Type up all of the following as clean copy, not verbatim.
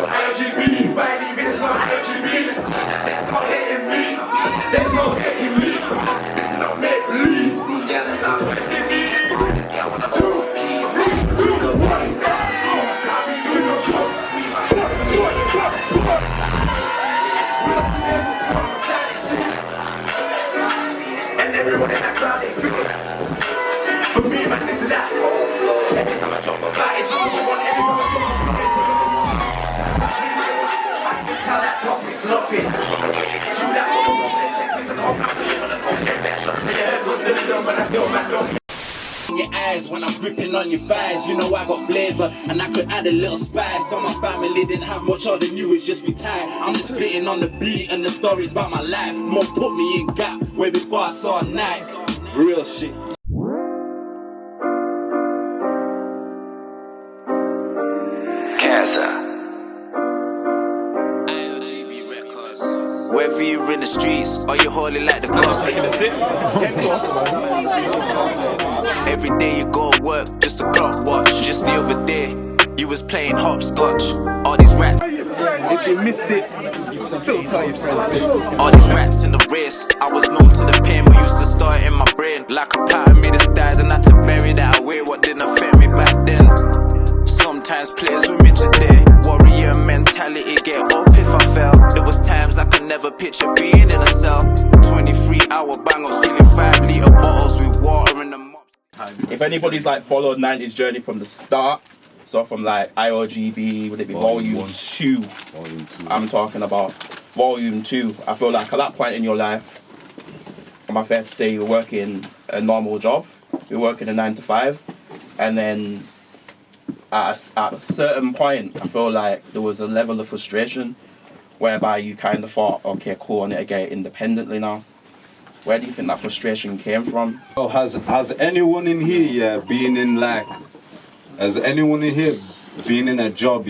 IOGB, finally bitches on IOGB. There's no hating me. There's no hating me. This is no make Leeds. Yeah, that's how it's the Leeds. Yeah, when I'm 2 keys. 2 to 1. Copy to your show. And everyone in that crowd, they feel it. For me, man, this is that. Every time I drop my back, it's all you want. Every time I drop my back, it's all you want. Tell that talk me sloppy. Shoot that phone, it takes me to calm down. Your eyes when I'm gripping on your thighs, you know I got flavour and I could add a little spice. So my family didn't have much, all they knew was just be tight. I'm just spitting on the beat and the stories about my life. More put me in gap way before I saw a night. Real shit. Cancer. Whether you're in the streets or you're holy like the gospel. Every day you go to work just to clock watch. Just the other day you was playing hopscotch. All these rats. If you missed it, you still tell your friends. All these rats in the race. I was known to the pain but used to store it in my brain. Like a part of me that's died and I had to bury that away. What didn't affect me back then sometimes plays with me today. Warrior mentality, get up if I fell. There was times I could never picture being in a cell. 23-hour bangers, feeling 5-litre bottles with water in the mop. If anybody's like followed 90s journey from the start, so from like IOGB, would it be volume 2? Volume 2. I'm talking about volume 2. I feel like at that point in your life, am I fair to say you're working a normal job? You're working a 9 to 5, and then at a certain point, I feel like there was a level of frustration whereby you kind of thought, okay, cool, I need to get it independently now. Where do you think that frustration came from? Oh, has anyone in here, been in like, has anyone in here been in a job,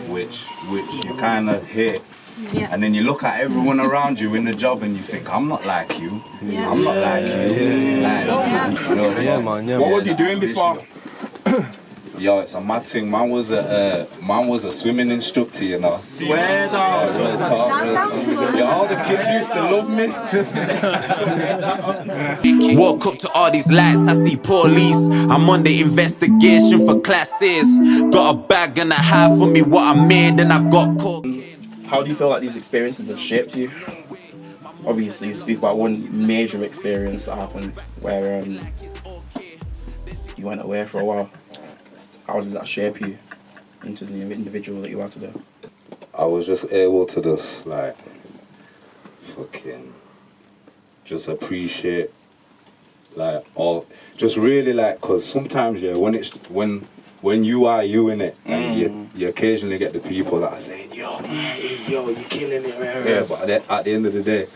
which you kind of hate? Yeah. And then you look at everyone around you in the job and you think, I'm not like you. Yeah. I'm not like you. What was you doing before? Yo, it's a mad thing. Man was a swimming instructor, you know. Swear down. Real talk. Yo, all the kids used to love me. Woke up to all these lights, I see police. I'm on the investigation for classes. Got a bag and a half for me what I made, and I got caught. How do you feel like these experiences have shaped you? Obviously, you speak about one major experience that happened where you went away for a while. How did that shape you into the individual that you are today? I was just able to just like fucking just appreciate like all, just really like, cause sometimes when you are you in it and you occasionally get the people that are saying yo you're killing it, yeah. But at the end of the day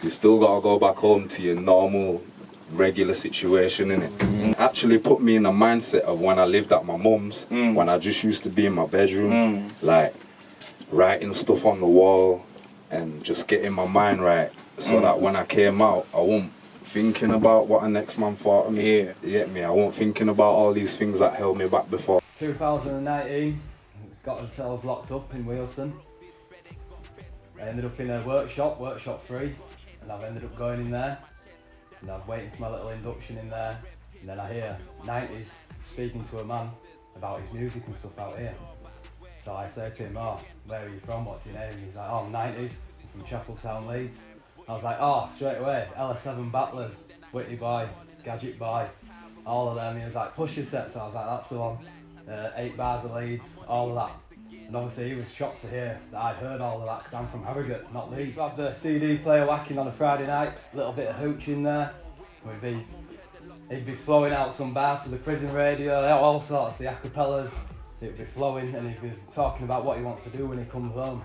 you still gotta go back home to your normal regular situation, innit? Actually put me in a mindset of when I lived at my mum's, when I just used to be in my bedroom, like writing stuff on the wall and just getting my mind right so that when I came out I won't thinking about what the next man thought of me. Yeah. You get me? I won't thinking about all these things that held me back before. 2019, got ourselves locked up in Wheelston. I ended up in a workshop 3, and I've ended up going in there. And I was waiting for my little induction in there, and then I hear 90s speaking to a man about his music and stuff out here. So I say to him, oh, where are you from, what's your name? And he's like, oh, I'm 90s, I'm from Chapeltown, Leeds. I was like, oh, straight away, LS7 Battlers, Whitney Boy, Gadget Boy, all of them. He was like, push your sets, so I was like, that's the one. 8 bars of Leeds, all of that. And obviously he was shocked to hear that I'd heard all of that because I'm from Harrogate, not Leeds. I'd have the CD player whacking on a Friday night, a little bit of hooch in there. He'd be flowing out some bars to the prison radio, all sorts, the acapellas, So it'd be flowing, and he'd be talking about what he wants to do when he comes home,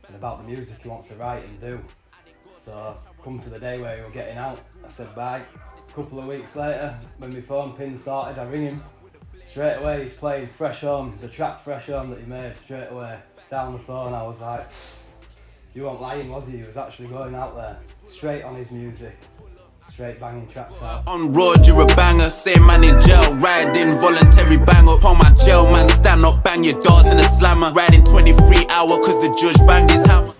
and about the music he wants to write and do. So, come to the day where he was getting out, I said bye. A couple of weeks later, when my phone pin sorted, I ring him. Straight away, he's playing Fresh Home, the track Fresh Home that he made, straight away. Down the phone, I was like, you weren't lying, was he? He was actually going out there, straight on his music. Straight banging tracks out. On road, you're a banger. Same man in jail, riding voluntary bang up. On my jail man, stand up, bang your doors in a slammer. Riding 23 hour, cause the judge banged his hammer.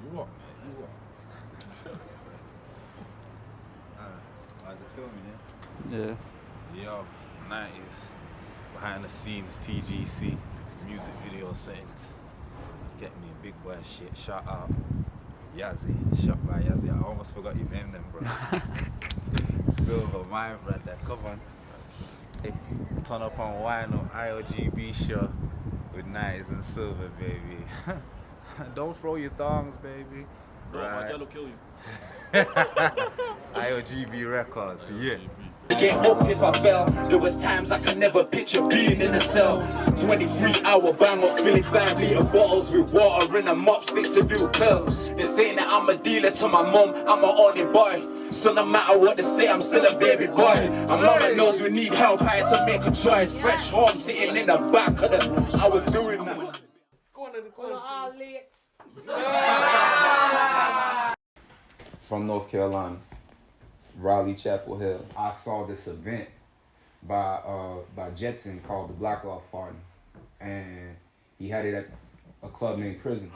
You what, mate? You what? How's it filming, yeah? Yo, 90s, behind the scenes, TGC, music video settings. Get me big boy shit, shout out. Yazzie, shot by Yazzie. I almost forgot your name then, bro. Silver, my brother, come on. Hey, turn up on Wino, IOGB show with Nights and Silver, baby. Don't throw your thongs, baby. No, my girl will kill you. IOGB Records, yeah. Get up if I fell. There was times I could never picture being in a cell. 23-hour bang up, spilling 5-litre bottles with water in a mop stick to do pills. They're saying that I'm a dealer to my mum, I'm an only boy. So no matter what they say, I'm still a baby boy. And mama knows we need help, I had to make a choice. Fresh home sitting in the back of the... I was doing that. From North Carolina, Raleigh, Chapel Hill. I saw this event by Jetson called the Black Off Party, and he had it at a club named Prison.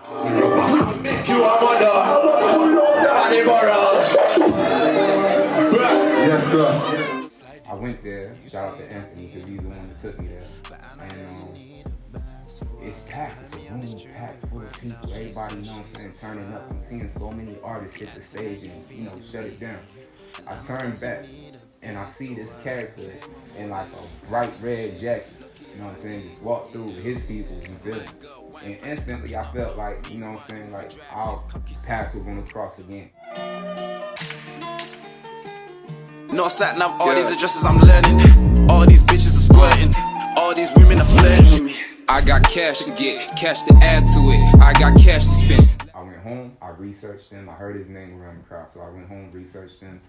Yes, sir. I went there, shout out to Anthony, because he's the one that took me there. And it's packed, it's a room packed full of people, everybody, you know what I'm saying, turning up. I'm seeing so many artists hit the stage and, you know, shut it down. I turn back and I see this character in like a bright red jacket, you know what I'm saying, just walk through with his people, you feel me? And instantly I felt like, you know what I'm saying, like our paths were gonna cross again. No sat nav, all these addresses I'm learning. All these bitches are squirting. All these women are flirting with me. I got cash to get, cash to add to it. I got cash to spend. I went home, I researched him, I heard his name around the crowd, so I went home, researched him,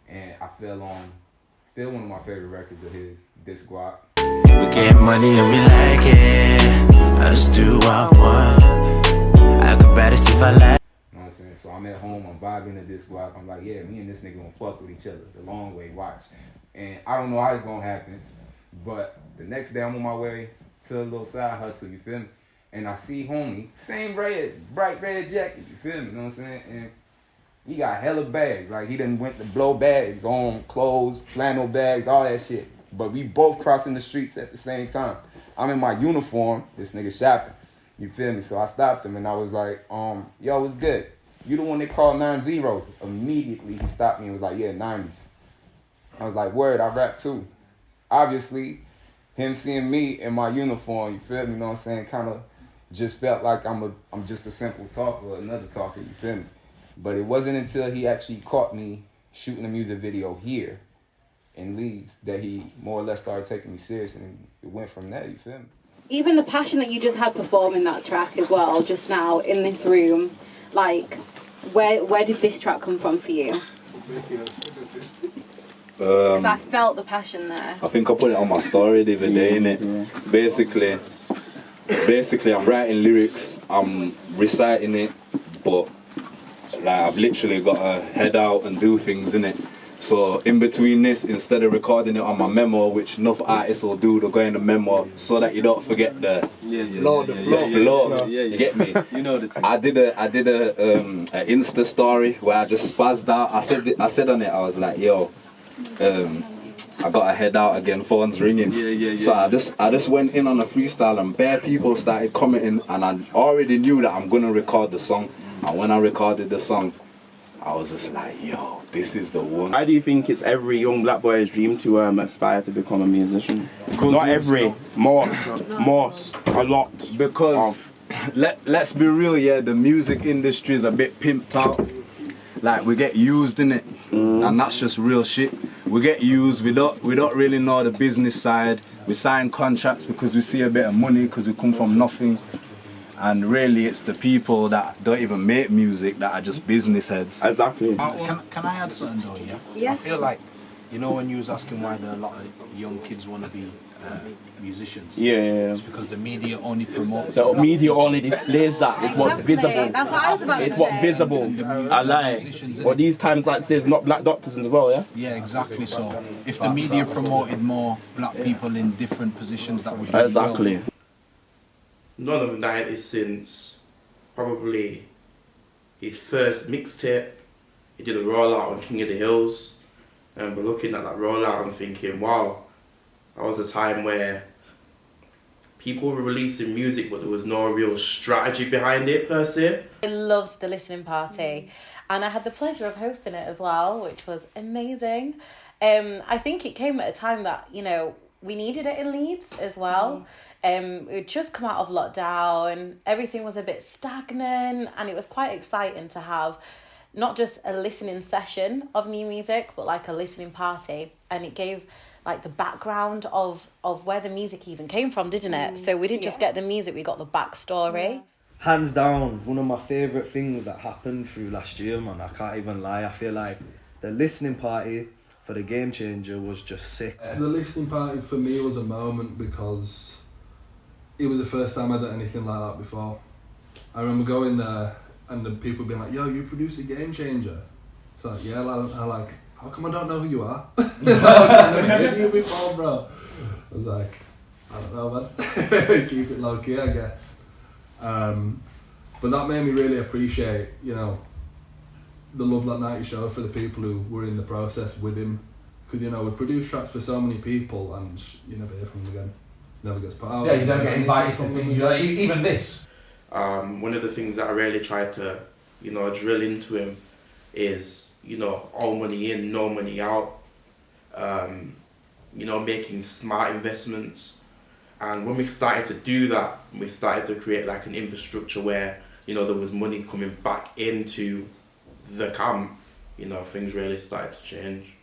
and I fell on still one of my favorite records of his, This Guap. We get money and we like it. I just do what I want. I could better see if I like. You know what I'm saying? So I'm at home, I'm vibing to This Guap. I'm like, yeah, me and this nigga gonna fuck with each other the long way, watch. And I don't know how it's gonna happen, but the next day I'm on my way to a little side hustle, you feel me? And I see homie, same red, bright red jacket, you feel me? You know what I'm saying? And he got hella bags, like he done went to blow bags on clothes, flannel bags, all that shit. But we both crossing the streets at the same time. I'm in my uniform, this nigga shopping, you feel me? So I stopped him and I was like, yo, what's good? You the one they called 9 zeros. Immediately he stopped me and was like, yeah, 90s. I was like, word, I rap too. Obviously, him seeing me in my uniform, you feel me, you know what I'm saying, kind of just felt like I'm just a simple talker, another talker, you feel me? But it wasn't until he actually caught me shooting a music video here in Leeds that he more or less started taking me serious, and it went from there, you feel me? Even the passion that you just had performing that track as well, just now in this room, like, where did this track come from for you? Because I felt the passion there. I think I put it on my story the other day, innit? Basically, I'm writing lyrics, I'm reciting it, but like I've literally got to head out and do things, innit? So in between this, instead of recording it on my memo, which enough artists will do, they'll go in the memo so that you don't forget the flow. You get me? You know the thing. I did a Insta story where I just spazzed out. I said on it, I was like, yo, I gotta head out again, phone's ringing. So I just went in on a freestyle and bare people started commenting, and I already knew that I'm gonna record the song. And when I recorded the song, I was just like, yo, this is the one. I do think it's every young black boy's dream to aspire to become a musician. Not every, most, a lot. Because let's be real, yeah, the music industry is a bit pimped out. Like we get used in it, and that's just real shit. we get used. We don't really know the business side. We sign contracts because we see a bit of money, because we come from nothing. And really, it's the people that don't even make music that are just business heads. Exactly. Can I add something though? Yeah. Yeah. I feel like, you know, when you was asking why a lot of young kids want to be musicians. Yeah. It's because the media only promotes. The media only displays that. It's what's Exactly. visible. That's what I was about to It's what's say. visible. I lie. But these times, like there's not black doctors as well, yeah. Yeah, exactly. So if the media promoted more black people in different positions, that would be Exactly. None of 90 since probably his first mixtape. He did a rollout on King of the Hills, and we're looking at that rollout and thinking, wow, that was a time where people were releasing music but there was no real strategy behind it per se. I loved the listening party, and I had the pleasure of hosting it as well, which was amazing. I think it came at a time that, you know, we needed it in Leeds as well. We'd just come out of lockdown, everything was a bit stagnant, and it was quite exciting to have not just a listening session of new music, but like a listening party. And it gave like the background of where the music even came from, didn't it? So we didn't just get the music, we got the backstory. Yeah. Hands down, one of my favourite things that happened through last year, man, I can't even lie. I feel like the listening party for the Game Changer was just sick. The listening party for me was a moment because it was the first time I'd done anything like that before. I remember going there and the people being like, yo, you produce a Game Changer? It's like, yeah, I like, how come I don't know who you are? I've never heard you before, bro. I was like, I don't know, man. Keep it low key, I guess. But that made me really appreciate, you know, the Love That Night show for the people who were in the process with him. Because, you know, we produce tracks for so many people and you never hear from them again. Never gets put out. Yeah, you don't get invited to things, even this. One of the things that I really tried to, you know, drill into him is, you know, all money in, no money out. You know, making smart investments. And when we started to do that, we started to create like an infrastructure where, you know, there was money coming back into the camp. You know, things really started to change.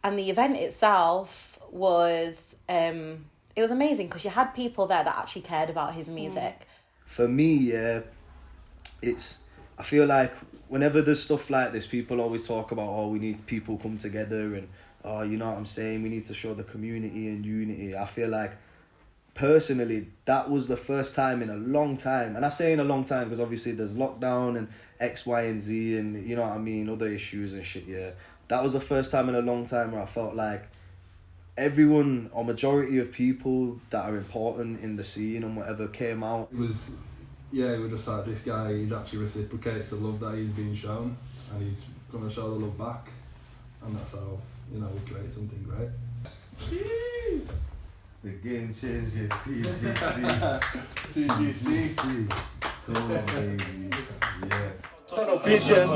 And the event itself was it was amazing because you had people there that actually cared about his music. For me, yeah, I feel like whenever there's stuff like this, people always talk about, oh, we need people come together and, oh, you know what I'm saying, we need to show the community and unity. I feel like, personally, that was the first time in a long time, and I say in a long time because obviously there's lockdown and X, Y, and Z and, you know what I mean, other issues and shit, yeah. That was the first time in a long time where I felt like everyone, or majority of people that are important in the scene and whatever came out. It was, yeah, we were just like, this guy, he actually reciprocates the love that he's being shown and he's going to show the love back. And that's how, you know, we create something great. Jeez. The Game Changer, TGC. TGC. Come on, baby. Yes. Tunnel vision.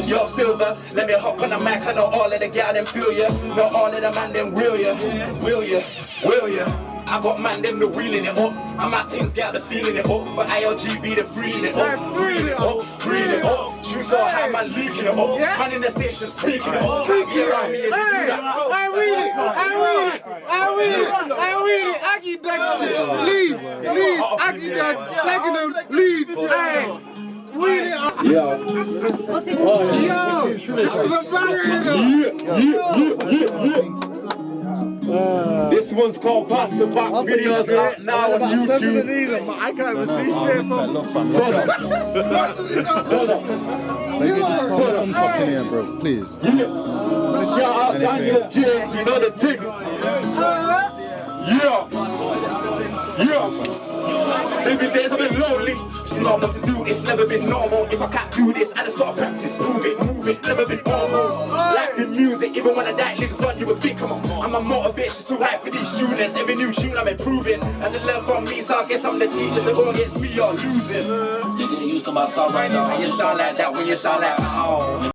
Yo, Silver, let me hop on the mic. I know all of the gal them feel ya. Not all of the man them will ya. Will ya? Will ya? I got man them the wheeling it up. And my things get the feeling it up. For IOGB the freeing it up. Freeing it up. Freeing it up. Shoes so high, man leaking it up. Man in the station speaking it up. Be around me and do that. I read it. I keep taking Leeds. I keep taking them Leeds. Hey. Yeah. What's it called? Yo, this is a This one's called Back to Back videos out now on YouTube. I can't even see shit. Some fuck in here, bro, please. Shout out Daniel James, you know the tick. Yeah. Every day's I've been lonely. It's normal to do, it's never been normal. If I can't do this, I just gotta practice, prove it, move it. Never been normal. Life in music, even when I die, lives on, you would think I'm a motivation to write for these students. Every new tune I'm improving, and they learn from me, so I guess I'm the teacher. So go against me, you're losing. You're getting used to my sound right now. And you sound like that when you sound like, oh.